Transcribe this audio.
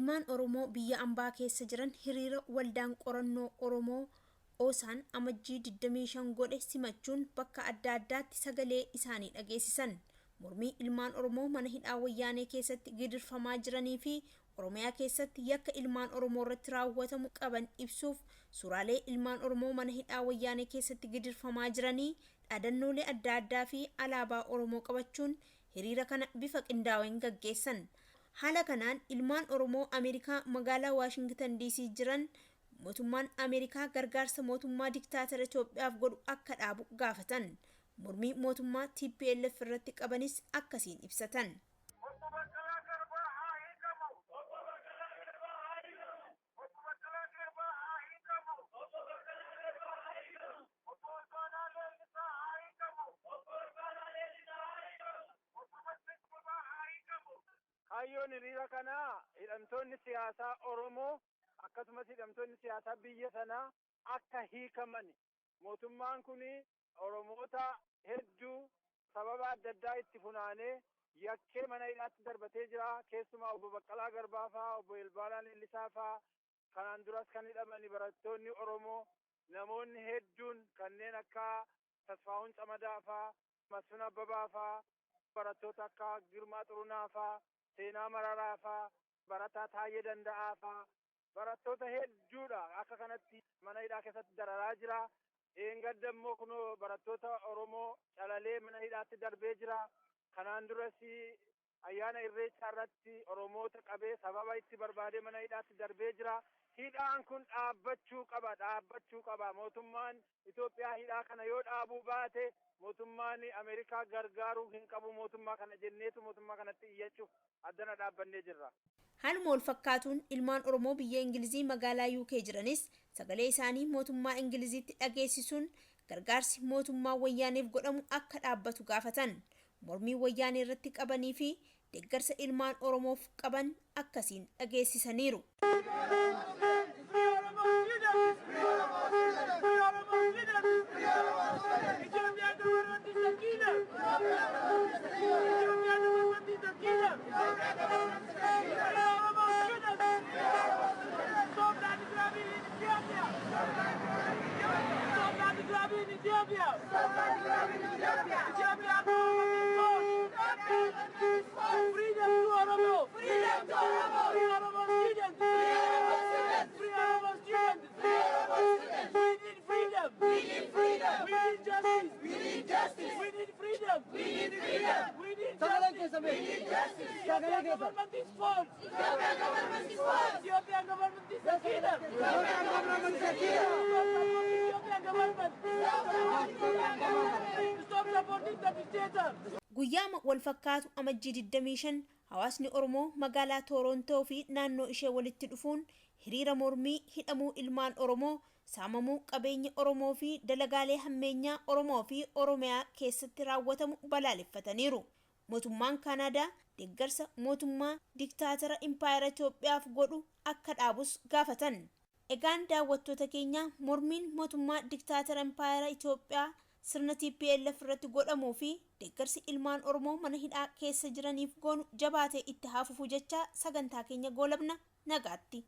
ilmaan Oromoo biyya ambaa keessa jiran hiriira waldaan qorannoo Oromoo Osaan amajjii 25 godhe simachuun bakka adda addaatti sagalee isaanii dhageessisan. Mormii ilmaan Oromoo mana hidhaa wayyaanee keessatti gidirfamaa jiranii fi Oromiyaa keessatti yakka ilmaan Oromoo irratti raawwatamu qaban ibsuuf suuraalee ilmaan Oromoo mana hidhaa wayyaanee keessatti gidirfamaa jiranii dhaadannoolee adda addaa fi alaabaa Oromoo qabachuun hiriira kana bifa qindaa'een gaggeessan. Haala kanaan ilmaan Oromoo Ameerikaa magaalaa Washington DC jiran mootummaan Ameerikaa gargaarsa mootummaa diktaatara Itoophiyaaf godhu akka dhaabu gaafatan. Mormii mootummaa TPLF irratti qabanis akkasiin ibsatan. Hayyoon hiriira kana hidhamtoonni siyaasaa Oromoo akkasumas hidhamtoonni siyaasaa biyya sanaa akka hiikaman mootummaan kun Oromoota hedduu sababa adda addaa itti funaanee yakkee mana hidhaatti darbatee jira. Keessumaa obbo Baqqalaa Garbaa fa'aa, obbo Ilbaanaa Leellisaa fa'aa, kanaan duras kan hidhaman barattoonni Oromoo namoonni hedduun kanneen akka Tasfaa'uun Camadaa fa'aa, Masfin Abbabaa fa'aa, barattoota akka Girmaa Xurunaa fa'aa, Seenaa Mararaa fa'aa, Barataa Taayyee Danda'aa fa'aa, barattoota hedduudha akka kanatti mana hidhaa keessatti dararaa jira. Eengadda immoo kunoo barattoota Oromoo Calalee mana hidhaatti darbee jira. Kanaan duras ayyaana Irreechaa irratti Oromoota qabee sababa itti barbaadee mana hidhaatti darbee jira. Hidhaan kun dhaabbachuu qaba. Mootummaan Itoophiyaa hidhaa kana yoo dhaabuu baate mootummaan Ameerikaa gargaaruu hin qabu. Mootummaa kana jenneetu mootummaa kanatti iyyachuuf addana dhaabbannee jirra. Haaluma wal fakkaatuun ilmaan Oromoo biyya Ingilizii magaalaa UK jiranis sagalee isaanii mootummaa Ingiliziitti dhageessisuun gargaarsi mootummaa wayyaaneef godhamu akka dhaabbatu gaafatan. Mormii wayyaanee irratti qabanii fi deeggarsa ilmaan Oromoof qaban akkasiin dhageessisaniiru. Guyyaa wal fakkaatu amajjii 25 hawaasni Oromoo magaalaa Torontoo fi naannoo ishee walitti dhufuun hiriira mormii hidhamuu ilmaan Oromoo, saamamuu qabeenya Oromoo fi dalagaalee hammeenyaa Oromoo fi Oromiyaa keessatti raawwatamu balaaleffataniiru. Mootummaan Kanaadaa deeggarsa mootummaa diktaatara Impaayera Itoophiyaaf godhu akka dhaabus gaafatan. Egaan daawwattoota keenya mormiin mootummaa diktaatara Impaayera Itoophiyaa sirna TPLF irratti godhamuu fi deeggarsi ilmaan Oromoo mana hidhaa keessa jiraniif goonu jabaatee itti haa fufu jecha sagantaa keenya goolabna. Nagaatti.